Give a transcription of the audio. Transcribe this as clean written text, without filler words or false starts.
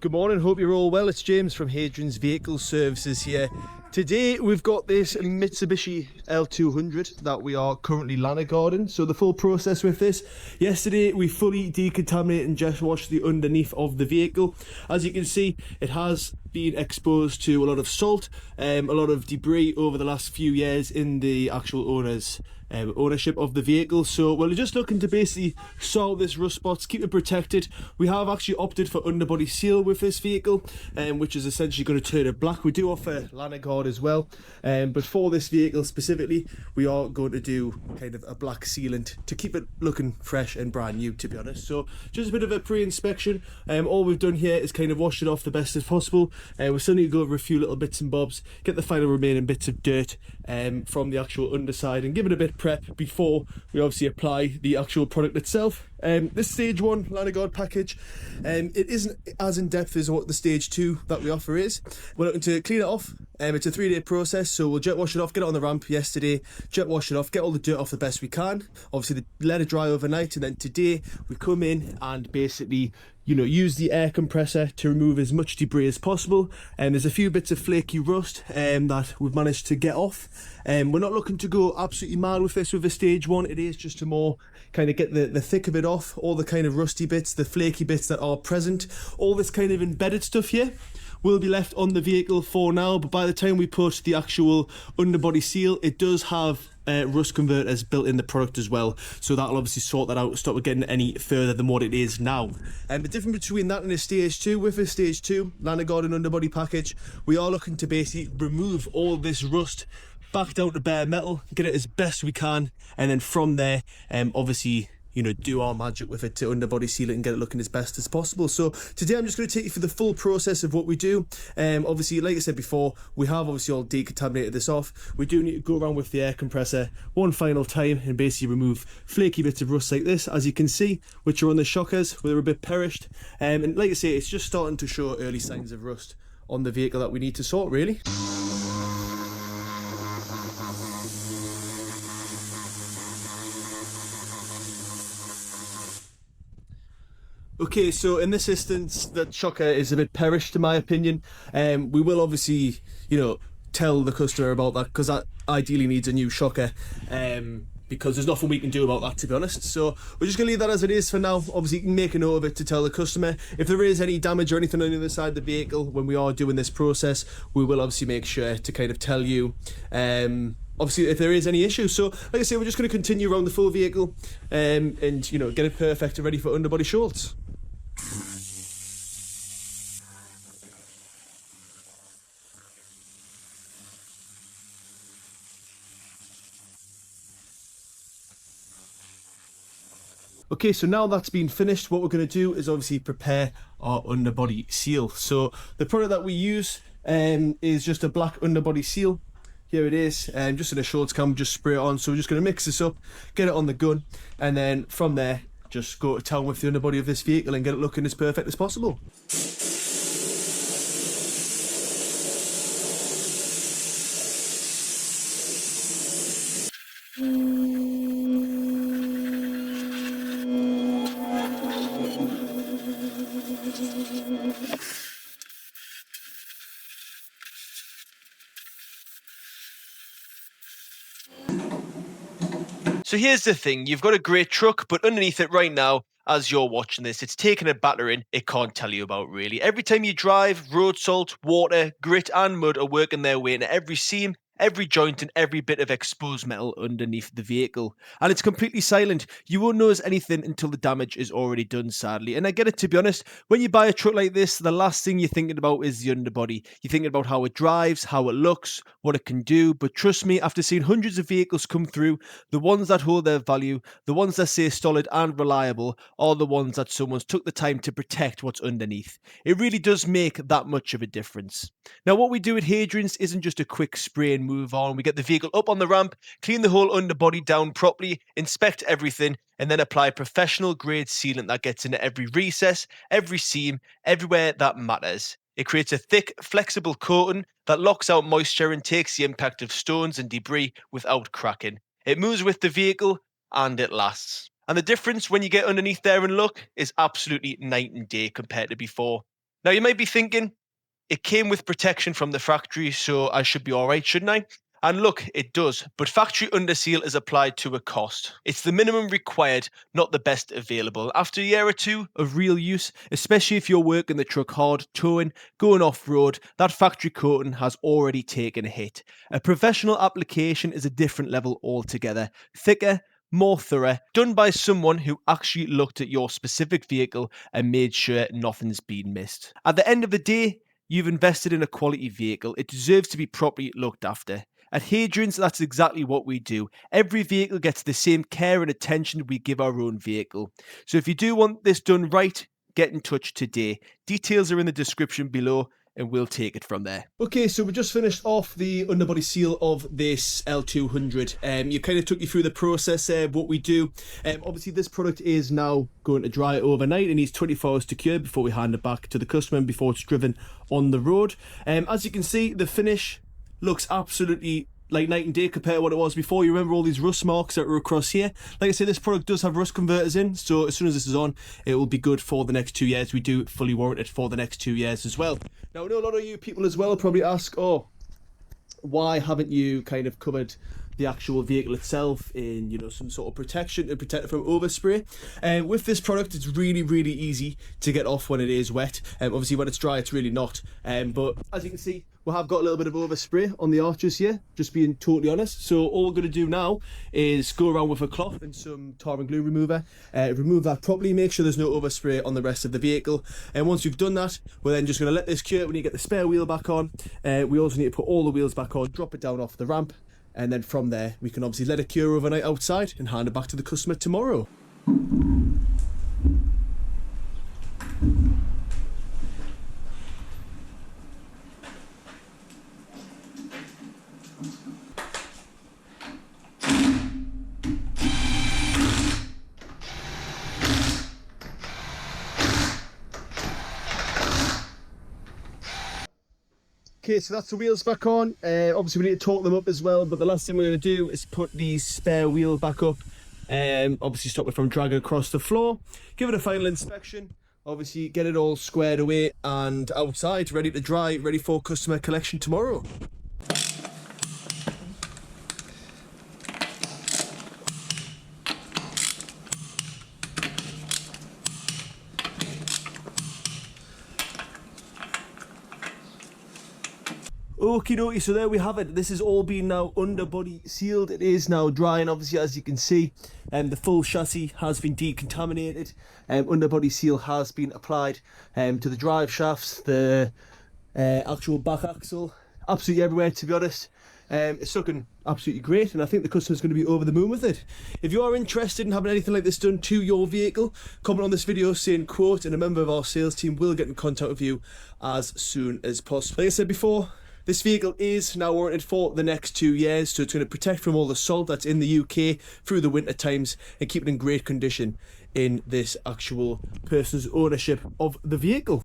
Good morning, hope you're all well. It's James from Hadrian's Vehicle Services here. Today we've got this Mitsubishi L200 that we are currently lana guarding. So the full process with this, yesterday we fully decontaminated and jet washed the underneath of the vehicle. As you can see, it has been exposed to a lot of salt, a lot of debris over the last few years in the actual owner's ownership of the vehicle. So we're just looking to basically solve this rust spots, keep it protected. We have actually opted for underbody seal with this vehicle, which is essentially going to turn it black. We do offer lana guard as well, but for this vehicle specifically we are going to do kind of a black sealant to keep it looking fresh and brand new, to be honest. So just a bit of a pre-inspection. All we've done here is kind of wash it off the best as possible. We still need to go over a few little bits and bobs, get the final remaining bits of dirt from the actual underside, and give it a bit prep before we obviously apply the actual product itself. This stage 1 lana guard package, it isn't as in depth as what the stage 2 that we offer is. We're looking to clean it off. It's a 3-day process, so we'll jet wash it off, get it on the ramp yesterday, jet wash it off, get all the dirt off the best we can. Obviously let it dry overnight, and then today we come in and basically use the air compressor to remove as much debris as possible. And there's a few bits of flaky rust that we've managed to get off. We're not looking to go absolutely mad with this with a stage 1. It is just to more kind of get the thick of it off, all the kind of rusty bits, the flaky bits that are present. All this kind of embedded stuff here will be left on the vehicle for now, but by the time we put the actual underbody seal, it does have rust converters built in the product as well, so that'll obviously sort that out, stop it getting any further than what it is now. And the difference between that and a stage 2, with a stage 2 lana guard and underbody package, we are looking to basically remove all this rust back down to bare metal, get it as best we can, and then from there obviously do our magic with it to underbody seal it and get it looking as best as possible. So today I'm just going to take you through the full process of what we do. Obviously, like I said before, we have obviously all decontaminated this off. We do need to go around with the air compressor one final time and basically remove flaky bits of rust like this, as you can see, which are on the shockers where they're a bit perished. And like I say, it's just starting to show early signs of rust on the vehicle that we need to sort, really. Okay, so in this instance, the shocker is a bit perished, in my opinion. We will obviously, tell the customer about that, because that ideally needs a new shocker, because there's nothing we can do about that, to be honest. So we're just going to leave that as it is for now. Obviously, you can make a note of it to tell the customer. If there is any damage or anything on the other side of the vehicle when we are doing this process, we will obviously make sure to kind of tell you. Obviously, if there is any issues. So, like I say, we're just going to continue around the full vehicle and get it perfect and ready for underbody shorts. Okay, so now that's been finished, what we're going to do is obviously prepare our underbody seal. So the product that we use is just a black underbody seal. Here it is, just in a shorts can, just spray it on. So we're just going to mix this up, get it on the gun, and then from there, just go to town with the underbody of this vehicle and get it looking as perfect as possible. So here's the thing, you've got a great truck, but underneath it right now, as you're watching this, it's taken a battering it can't tell you about, really. Every time you drive, road salt, water, grit and mud are working their way into every seam, every joint and every bit of exposed metal underneath the vehicle. And it's completely silent. You won't notice anything until the damage is already done, sadly. And I get it, to be honest, when you buy a truck like this, the last thing you're thinking about is the underbody. You're thinking about how it drives, how it looks, what it can do. But trust me, after seeing hundreds of vehicles come through, the ones that hold their value, the ones that stay solid and reliable, are the ones that someone's took the time to protect what's underneath. It really does make that much of a difference. Now, what we do at Hadrian's isn't just a quick spray and move on. We get the vehicle up on the ramp, clean the whole underbody down properly, inspect everything, and then apply professional grade sealant that gets into every recess, every seam, everywhere that matters. It creates a thick, flexible coating that locks out moisture and takes the impact of stones and debris without cracking. It moves with the vehicle and it lasts. And the difference when you get underneath there and look is absolutely night and day compared to before. Now you might be thinking, it came with protection from the factory, so I should be alright, shouldn't I? And look, it does, but factory Underseal is applied to a cost. It's the minimum required, not the best available. After a year or two of real use, especially if you're working the truck hard, towing, going off-road, that factory coating has already taken a hit. A professional application is a different level altogether. Thicker, more thorough, done by someone who actually looked at your specific vehicle and made sure nothing's been missed. At the end of the day, you've invested in a quality vehicle. It deserves to be properly looked after. At Hadrian's, that's exactly what we do. Every vehicle gets the same care and attention we give our own vehicle. So if you do want this done right, get in touch today. Details are in the description below, and we'll take it from there. Okay, so we just finished off the underbody seal of this L200. You kind of took you through the process of what we do. Obviously, this product is now going to dry overnight. It needs 24 hours to cure before we hand it back to the customer and before it's driven on the road. As you can see, the finish looks absolutely like night and day compared to what it was before. You remember all these rust marks that were across here? Like I say, this product does have rust converters in, so as soon as this is on, it will be good for the next 2 years. We do fully warrant it for the next 2 years as well. Now, I know a lot of you people as well will probably ask, oh, why haven't you kind of covered the actual vehicle itself in, you know, some sort of protection to protect it from overspray? With this product, it's really easy to get off when it is wet. Obviously when it's dry, it's really not, but as you can see, we have got a little bit of overspray on the arches here, just being totally honest. So all we're going to do now is go around with a cloth and some tar and glue remover, remove that properly, make sure there's no overspray on the rest of the vehicle. And once we've done that, we're then just going to let this cure. We need to get the spare wheel back on. We also need to put all the wheels back on, drop it down off the ramp, and then from there we can obviously let it cure overnight outside and hand it back to the customer tomorrow. Okay, so that's the wheels back on. Obviously we need to torque them up as well, but the last thing we're going to do is put these spare wheels back up. Obviously stop it from dragging across the floor. Give it a final inspection. Obviously get it all squared away and outside, ready to dry, ready for customer collection tomorrow. Okie dokie, so there we have it. This is all been now underbody sealed. It is now drying, obviously, as you can see. The full chassis has been decontaminated. Underbody seal has been applied to the drive shafts, the actual back axle, absolutely everywhere, to be honest. It's looking absolutely great, and I think the customer's going to be over the moon with it. If you are interested in having anything like this done to your vehicle, comment on this video saying quote, and a member of our sales team will get in contact with you as soon as possible. Like I said before, this vehicle is now warranted for the next 2 years, so it's going to protect from all the salt that's in the UK through the winter times and keep it in great condition in this actual person's ownership of the vehicle.